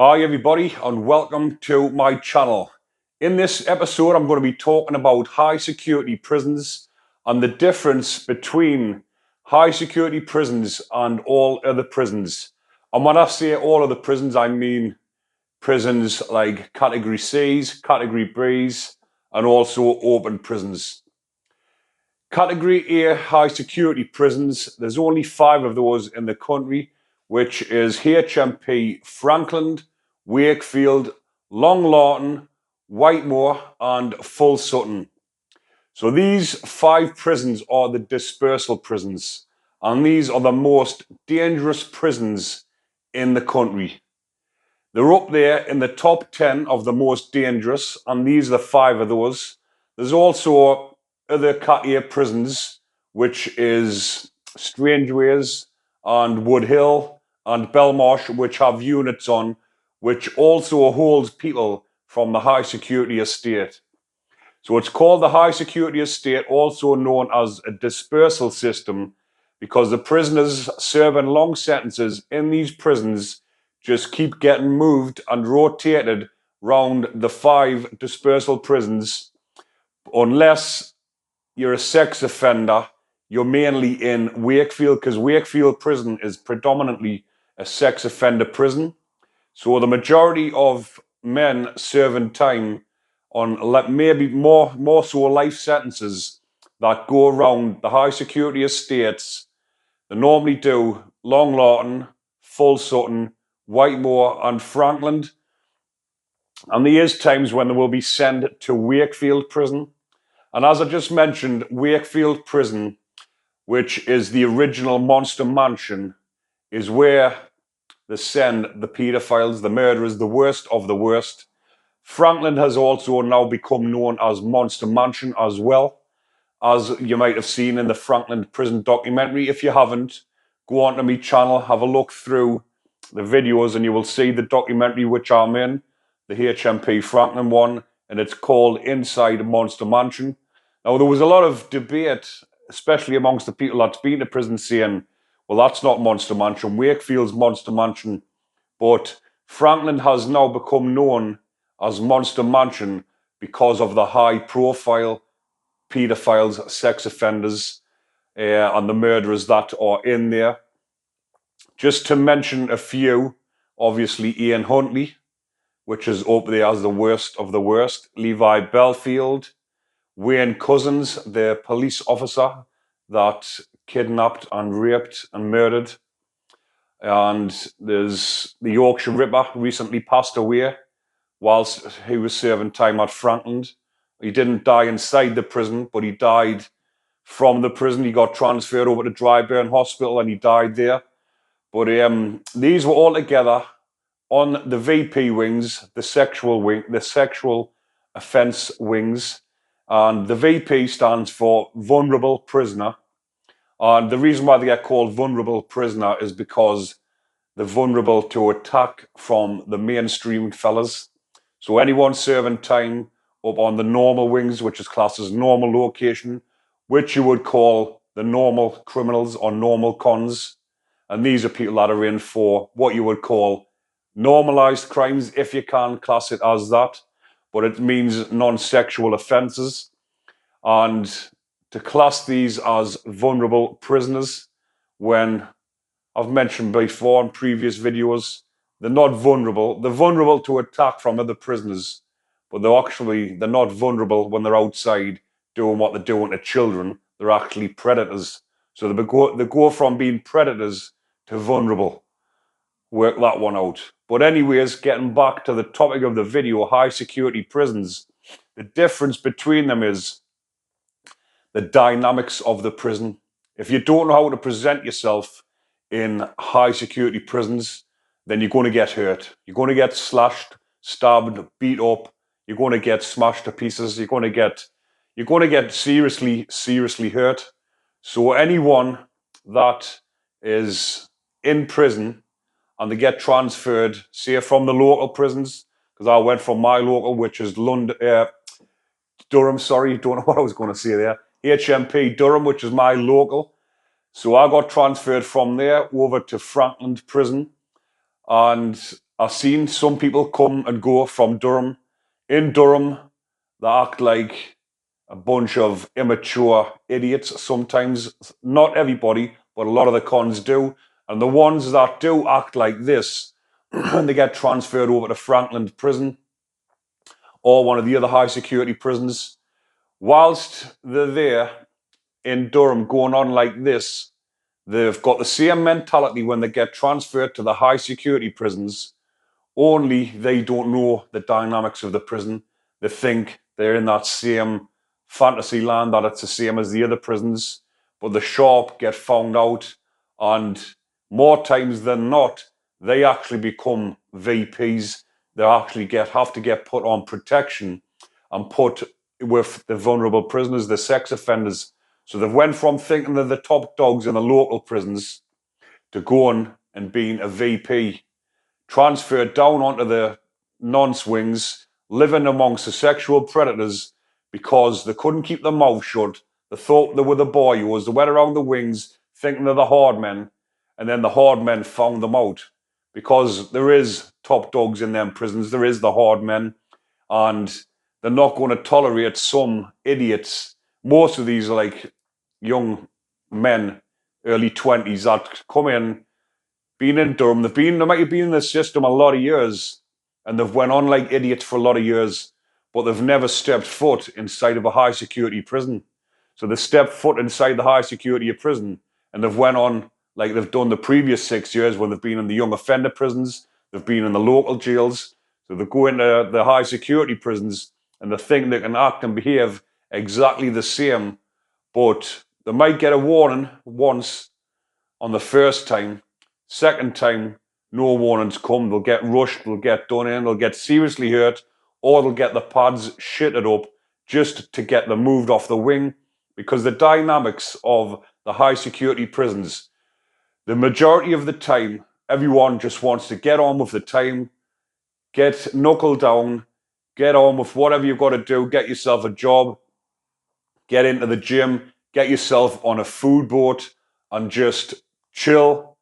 Hi everybody and welcome to my channel. In this episode I'm going to be talking about high security prisons and the difference between high security prisons and all other prisons. And when I say all other prisons, I mean prisons like category C's, category B's and also open prisons. Category A high security prisons, there's only 5 of those in the country, which is HMP Franklin, Wakefield, Long Lawton, Whitemore and Full Sutton. So these 5 prisons are the dispersal prisons, and these are the most dangerous prisons in the country. They're up there in the top 10 of the most dangerous, and these are the 5 of those. There's also other Cat A prisons, which is Strangeways and Woodhill and Belmarsh, which have units on, which also holds people from the high security estate. So it's called the high security estate, also known as a dispersal system, because the prisoners serving long sentences in these prisons just keep getting moved and rotated round the 5 dispersal prisons. Unless you're a sex offender, you're mainly in Wakefield, because Wakefield prison is predominantly a sex offender prison. So the majority of men serving time on maybe more so life sentences that go around the high security estates, they normally do Long Lawton, Full Sutton, Whitemore and Franklin. And there is times when they will be sent to Wakefield prison. And as I just mentioned, Wakefield prison, which is the original Monster Mansion, is where they send the paedophiles, the murderers, the worst of the worst. Franklin has also now become known as Monster Mansion as well, as you might have seen in the Franklin prison documentary. If you haven't, go onto my channel, have a look through the videos and you will see the documentary which I'm in, the HMP Franklin one, and it's called Inside Monster Mansion. Now, there was a lot of debate, especially amongst the people that's been to prison, saying, well, that's not Monster Mansion, Wakefield's Monster Mansion. But Franklin has now become known as Monster Mansion because of the high profile paedophiles, sex offenders, and the murderers that are in there. Just to mention a few, obviously Ian Huntley, which is up there as the worst of the worst. Levi Belfield, Wayne Cousins, the police officer that kidnapped and raped and murdered. And there's the Yorkshire Ripper, recently passed away whilst he was serving time at Franklin. He didn't die inside the prison, but he died from the prison. He got transferred over to Dryburn Hospital and he died there. But these were all together on the VP wings, the sexual wing, the sexual offence wings. And the VP stands for vulnerable prisoner. And the reason why they get called vulnerable prisoner is because they're vulnerable to attack from the mainstream fellas. So anyone serving time up on the normal wings, which is classed as normal location, which you would call the normal criminals or normal cons. And these are people that are in for what you would call normalized crimes, if you can class it as that. But it means non-sexual offences. And to class these as vulnerable prisoners, when I've mentioned before in previous videos, they're not vulnerable. They're vulnerable to attack from other prisoners, but they're not vulnerable when they're outside doing what they're doing to children. They're actually predators. So they go from being predators to vulnerable. Work that one out. But anyways, getting back to the topic of the video, high security prisons, the difference between them is the dynamics of the prison. If you don't know how to present yourself in high security prisons, then you're going to get hurt. You're going to get slashed, stabbed, beat up. You're going to get smashed to pieces. You're going to get seriously hurt. So anyone that is in prison and they get transferred, say from the local prisons, because I went from my local, which is Durham, sorry, don't know what I was going to say there. HMP Durham, which is my local. So I got transferred from there over to Franklin Prison. And I've seen some people come and go from Durham. In Durham, they act like a bunch of immature idiots sometimes. Not everybody, but a lot of the cons do. And the ones that do act like this, when they get transferred over to Franklin Prison or one of the other high security prisons, whilst they're there in Durham going on like this, they've got the same mentality when they get transferred to the high security prisons, only they don't know the dynamics of the prison. They think they're in that same fantasy land, that it's the same as the other prisons, but the sharp get found out, and more times than not, they actually become VPs. They actually have to get put on protection and put with the vulnerable prisoners, the sex offenders. So they've went from thinking they're the top dogs in the local prisons to going and being a VP, transferred down onto the non-swings, living amongst the sexual predators because they couldn't keep their mouth shut. They thought they were the boyos. They went around the wings thinking they're the hard men, and then the hard men found them out, because there is top dogs in them prisons. There is the hard men, and they're not going to tolerate some idiots. Most of these are like young men, early 20s, that come in, been in Durham. They might have been in the system a lot of years, and they've went on like idiots for a lot of years, but they've never stepped foot inside of a high security prison. So they stepped foot inside the high security prison, and they've went on like they've done the previous 6 years when they've been in the young offender prisons, they've been in the local jails. So they go into the high security prisons and they think they can act and behave exactly the same, but they might get a warning once on the first time. Second time, no warnings come. They'll get rushed, they'll get done in, they'll get seriously hurt, or they'll get the pads shitted up just to get them moved off the wing. Because the dynamics of the high security prisons, the majority of the time, everyone just wants to get on with the time, get knuckled down, get on with whatever you've got to do, get yourself a job, get into the gym, get yourself on a food boat, and just chill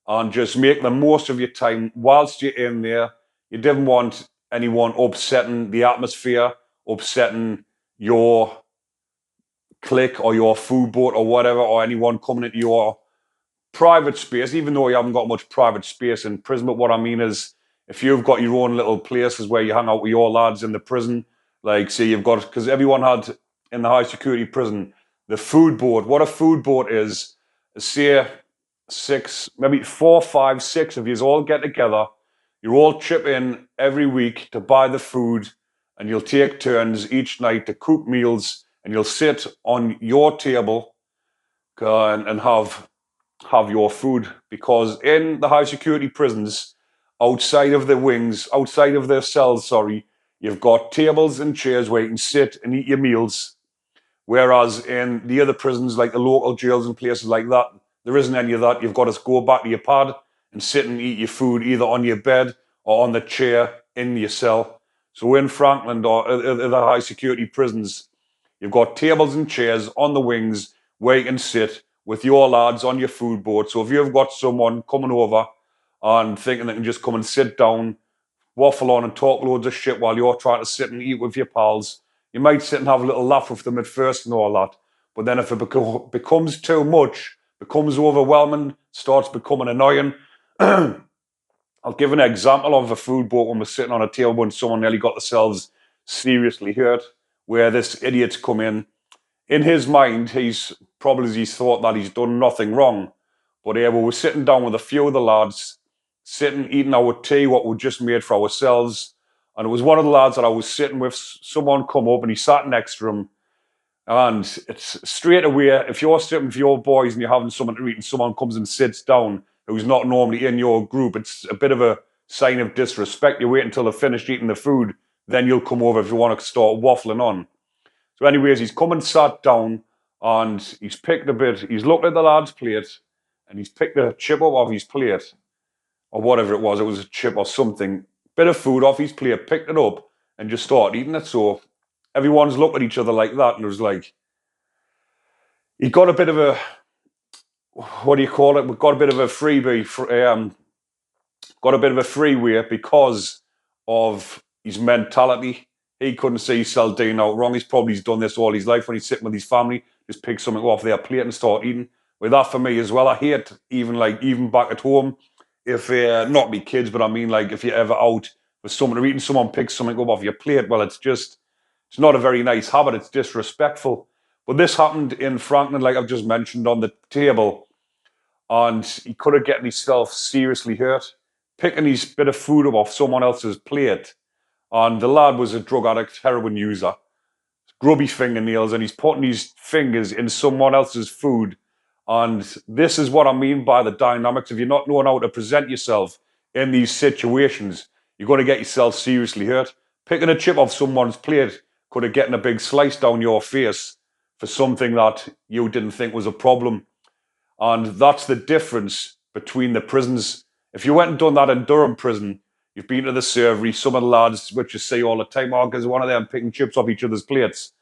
and just make the most of your time whilst you're in there. You didn't want anyone upsetting the atmosphere, upsetting your clique or your food boat or whatever, or anyone coming into your private space, even though you haven't got much private space in prison. But what I mean is, if you've got your own little places where you hang out with your lads in the prison, like say you've got, because everyone had in the high security prison, the food board. What a food board is say six, maybe 4, 5, 6 of you all get together. You all chip in every week to buy the food, and you'll take turns each night to cook meals, and you'll sit on your table and have your food. Because in the high security prisons, outside of the wings, outside of their cells, sorry, you've got tables and chairs where you can sit and eat your meals. Whereas in the other prisons, like the local jails and places like that, there isn't any of that. You've got to go back to your pad and sit and eat your food either on your bed or on the chair in your cell. So in Franklin or the high security prisons, you've got tables and chairs on the wings where you can sit with your lads on your food boat. So if you've got someone coming over and thinking they can just come and sit down, waffle on and talk loads of shit while you're trying to sit and eat with your pals, you might sit and have a little laugh with them at first and all that. But then if it becomes too much, becomes overwhelming, starts becoming annoying. I'll give an example of a food boat when we're sitting on a table when someone nearly got themselves seriously hurt, where this idiot's come in. In his mind, he's thought that he's done nothing wrong. But we were sitting down with a few of the lads, sitting, eating our tea, what we just made for ourselves. And it was one of the lads that I was sitting with, someone come up and he sat next to him. And it's straight away, if you're sitting with your boys and you're having something to eat and someone comes and sits down who's not normally in your group, it's a bit of a sign of disrespect. You wait until they've finished eating the food, then you'll come over if you want to start waffling on. So anyways, he's come and sat down and he's picked a bit, he's looked at the lad's plate and he's picked a chip up off his plate, or whatever it was a chip or something, bit of food off his plate, picked it up and just started eating it. So everyone's looked at each other like that, and it was like, he got a bit of a, what do you call it? We got a bit of a freebie got a bit of a freeway because of his mentality. He couldn't see Saldine out wrong. He's probably done this all his life when he's sitting with his family, just pick something off their plate and start eating. With that for me as well, I hate even back at home, if not me kids, but I mean like if you're ever out with someone to eat and someone picks something up off your plate, well, it's not a very nice habit. It's disrespectful. But this happened in Franklin, like I've just mentioned, on the table, and he could have gotten himself seriously hurt, picking his bit of food up off someone else's plate. And the lad was a drug addict, heroin user, grubby fingernails, and he's putting his fingers in someone else's food. And this is what I mean by the dynamics. If you're not knowing how to present yourself in these situations, you're going to get yourself seriously hurt. Picking a chip off someone's plate could have gotten a big slice down your face for something that you didn't think was a problem. And that's the difference between the prisons. If you went and done that in Durham prison, you've been to the servery, some of the lads, which you see all the time, because one of them picking chips off each other's plates,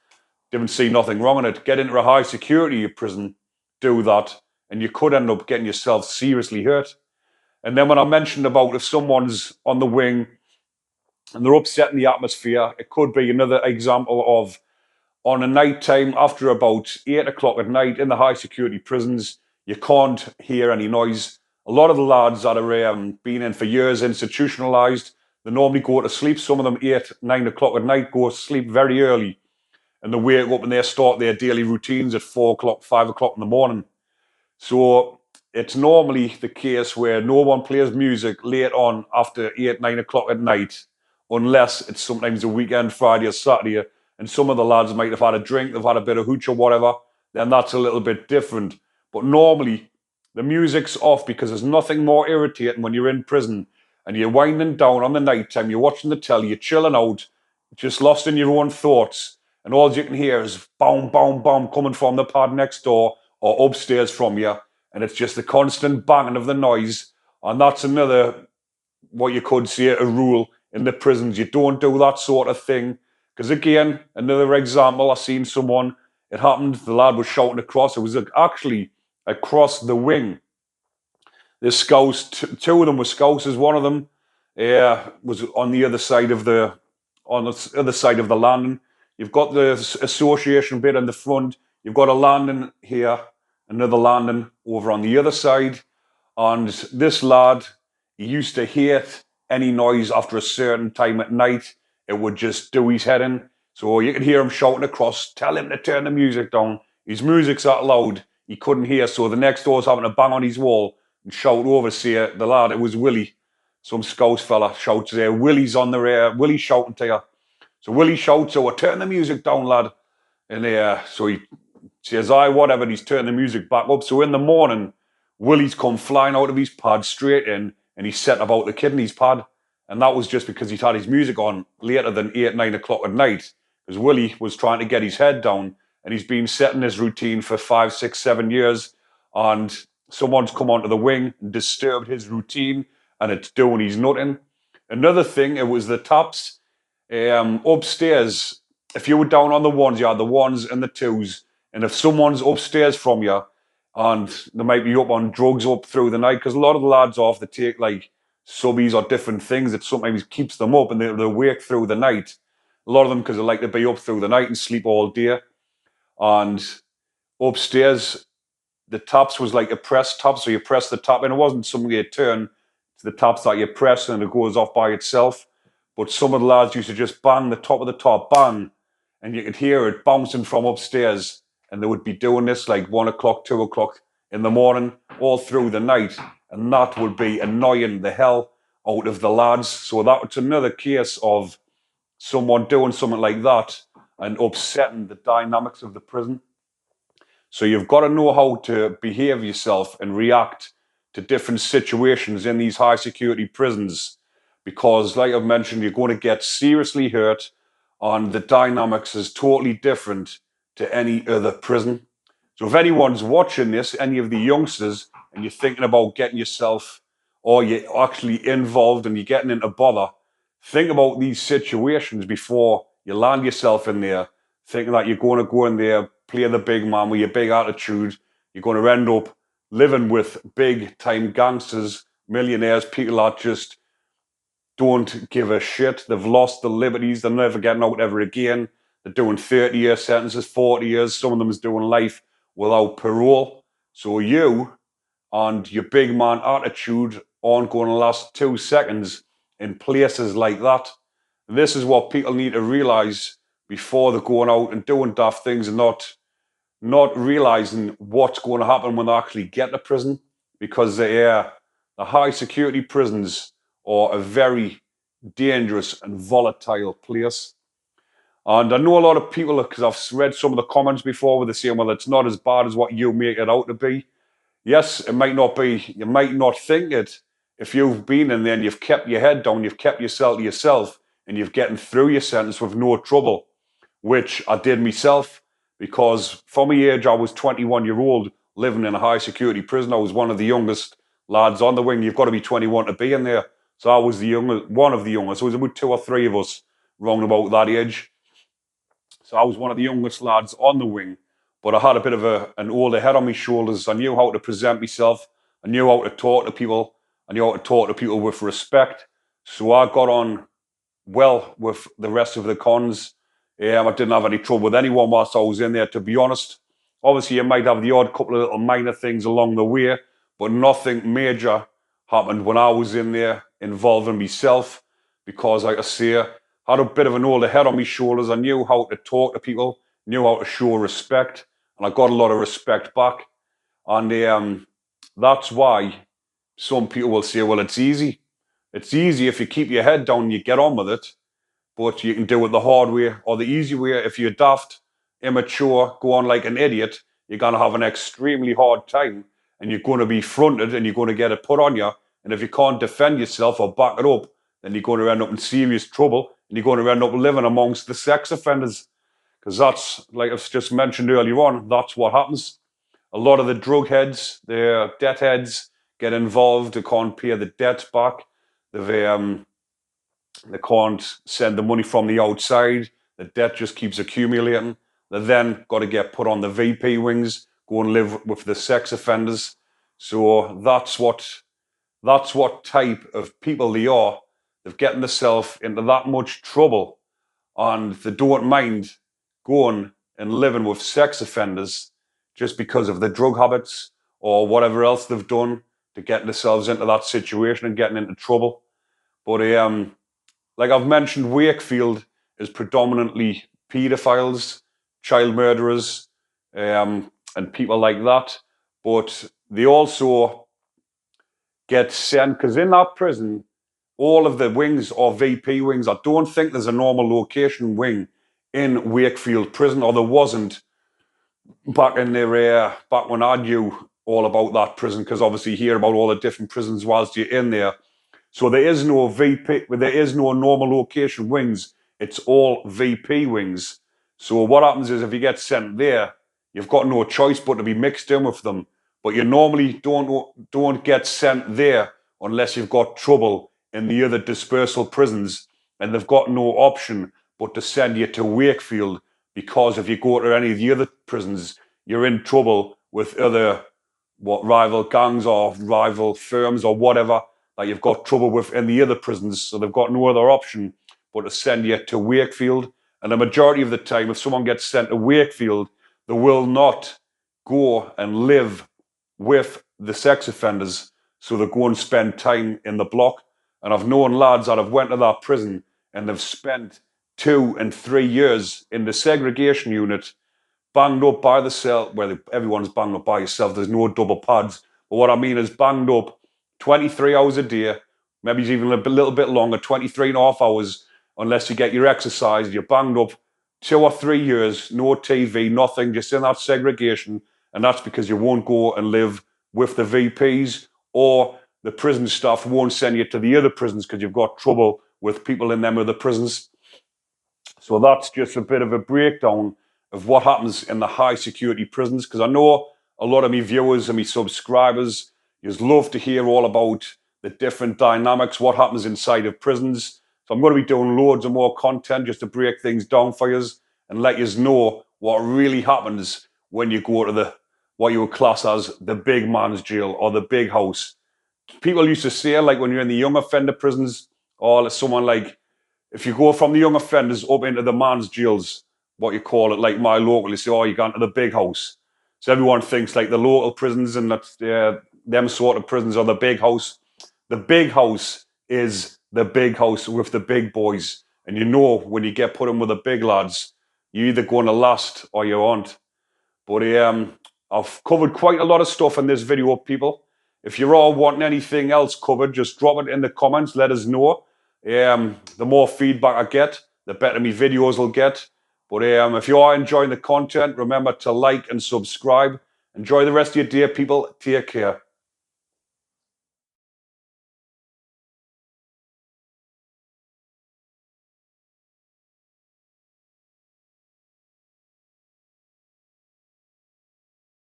didn't see nothing wrong in it. Get into a high security prison, do that, and you could end up getting yourself seriously hurt. And then when I mentioned about if someone's on the wing and they're upsetting the atmosphere, it could be another example of on a night time after about 8 o'clock at night in the high security prisons, you can't hear any noise. A lot of the lads that are been in for years, institutionalized, they normally go to sleep. Some of them 8, 9 o'clock at night go to sleep very early, and they wake up and they start their daily routines at 4 o'clock, 5 o'clock in the morning. So it's normally the case where no one plays music late on after 8, 9 o'clock at night, unless it's sometimes a weekend, Friday or Saturday, and some of the lads might have had a drink, they've had a bit of hooch or whatever, then that's a little bit different. But normally, the music's off because there's nothing more irritating when you're in prison and you're winding down on the night time, you're watching the telly, you're chilling out, just lost in your own thoughts, and all you can hear is boom, boom, boom coming from the pad next door or upstairs from you, and it's just the constant banging of the noise. And that's another, what you could say, a rule in the prisons. You don't do that sort of thing. Because again, another example, I seen someone, it happened, the lad was shouting across, it was actually across the wing. The scouts, two of them were scousers, one of them was on the other side of the landing. You've got the association bit in the front, you've got a landing here, another landing over on the other side, and this lad, he used to hate any noise after a certain time at night. It would just do his head in. So you could hear him shouting across, tell him to turn the music down. His music's that loud, he couldn't hear. So the next door's having to bang on his wall and shout over, say, the lad, it was Willie. Some Scouse fella shouts there, Willie's on the rear, Willie's shouting to you. So Willie shouts, oh, turn the music down, lad. And so he says, aye, whatever, and he's turning the music back up. So in the morning, Willie's come flying out of his pad straight in, and he's set about the kid in his pad. And that was just because he'd had his music on later than 8, 9 o'clock at night, because Willie was trying to get his head down, and he's been setting his routine for 5, 6, 7 years, and someone's come onto the wing and disturbed his routine, and it's doing his nutting. Another thing, it was the taps. Upstairs, if you were down on the ones, you had the ones and the twos, and if someone's upstairs from you, and they might be up on drugs up through the night, because a lot of the lads off, they take like subbies or different things that sometimes keeps them up, and they wake through the night. A lot of them because they like to be up through the night and sleep all day. And upstairs, the taps was like a press tap, so you press the tap, and it wasn't something you turn to the taps that you press and it goes off by itself. But some of the lads used to just bang the top of the top, bang, and you could hear it bouncing from upstairs. And they would be doing this like 1 o'clock, 2 o'clock in the morning, all through the night. And that would be annoying the hell out of the lads. So that's another case of someone doing something like that and upsetting the dynamics of the prison. So you've got to know how to behave yourself and react to different situations in these high security prisons. Because like I've mentioned, you're going to get seriously hurt, and the dynamics is totally different to any other prison. So if anyone's watching this, any of the youngsters, and you're thinking about getting yourself, or you're actually involved and you're getting into bother, think about these situations before you land yourself in there, thinking that you're going to go in there, play the big man with your big attitude. You're going to end up living with big time gangsters millionaires, people that just don't give a shit. They've lost their liberties. They're never getting out ever again. They're doing 30-year sentences, 40 years. Some of them is doing life without parole. So you and your big man attitude aren't going to last 2 seconds in places like that. This is what people need to realise before they're going out and doing daft things and not realising what's going to happen when they actually get to prison, because the high security prisons are a very dangerous and volatile place. And I know a lot of people, because I've read some of the comments before where they're saying, well, it's not as bad as what you make it out to be. Yes, it might not be. You might not think it if you've been in there and you've kept your head down, you've kept yourself to yourself, and you've getting through your sentence with no trouble, which I did myself, because from my age, I was 21-year-old living in a high security prison. I was one of the youngest lads on the wing. You've got to be 21 to be in there. So I was the youngest, one of the youngest. So it was about 2 or 3 of us round about that age. So I was one of the youngest lads on the wing, but I had a bit of an older head on my shoulders. I knew how to present myself. I knew how to talk to people. I knew how to talk to people with respect. So I got on well with the rest of the cons. I didn't have any trouble with anyone whilst I was in there, to be honest. Obviously, you might have the odd couple of little minor things along the way, but nothing major happened when I was in there involving myself, because, like I say, I had a bit of an older head on my shoulders. I knew how to talk to people, knew how to show respect, and I got a lot of respect back. And that's why some people will say, well, it's easy. It's easy if you keep your head down and you get on with it, but you can do it the hard way or the easy way. If you're daft, immature, go on like an idiot, you're going to have an extremely hard time, and you're going to be fronted and you're going to get it put on you. And if you can't defend yourself or back it up, then you're going to end up in serious trouble, and you're going to end up living amongst the sex offenders. Because that's, like I've just mentioned earlier on, that's what happens. A lot of the drug heads, the debt heads, get involved. They can't pay the debts back. They can't send the money from the outside. The debt just keeps accumulating. They then got to get put on the VP wings, go and live with the sex offenders. So that's what type of people they are. They've getting themselves into that much trouble, and they don't mind going and living with sex offenders just because of the drug habits or whatever else they've done to get themselves into that situation and getting into trouble. But like I've mentioned, Wakefield is predominantly paedophiles, child murderers, and people like that. But they also get sent, because in that prison, all of the wings are VP wings. I don't think there's a normal location wing in Wakefield prison, or there wasn't back in the back when I knew all about that prison, because obviously you hear about all the different prisons whilst you're in there. So there is no VP, there is no normal location wings. It's all VP wings. So what happens is if you get sent there, you've got no choice but to be mixed in with them. But you normally don't get sent there unless you've got trouble in the other dispersal prisons, and they've got no option but to send you to Wakefield, because if you go to any of the other prisons, you're in trouble with other rival gangs or rival firms or whatever that you've got trouble with in the other prisons. So they've got no other option but to send you to Wakefield. And the majority of the time, if someone gets sent to Wakefield, they will not go and live with the sex offenders. So they go and spend time in the block. And I've known lads that have went to that prison and they've spent 2 and 3 years in the segregation unit, banged up by the cell. Well, everyone's banged up by yourself. There's no double pads. But what I mean is banged up 23 hours a day, maybe even a little bit longer, 23 and a half hours, unless you get your exercise. You're banged up 2 or 3 years, no TV, nothing, just in that segregation. And that's because you won't go and live with the VPs, or the prison staff won't send you to the other prisons because you've got trouble with people in them other prisons. So that's just a bit of a breakdown of what happens in the high security prisons, because I know a lot of my viewers and my subscribers, you love to hear all about the different dynamics, what happens inside of prisons. So I'm going to be doing loads of more content just to break things down for you and let you know what really happens when you go to what you would class as the big man's jail or the big house. people used to say, like when you're in the young offender prisons, or someone like, if you go from the young offenders up into the man's jails, what you call it, like my local, you say, oh, you gone to the big house. So everyone thinks like the local prisons and that them sort of prisons are the big house. The big house is the big house with the big boys. And you know when you get put in with the big lads, you're either going to last or you aren't. But I've covered quite a lot of stuff in this video, people. If you're all wanting anything else covered, just drop it in the comments. Let us know. The more feedback I get, the better my videos will get. But if you are enjoying the content, remember to like and subscribe. Enjoy the rest of your day, people. Take care.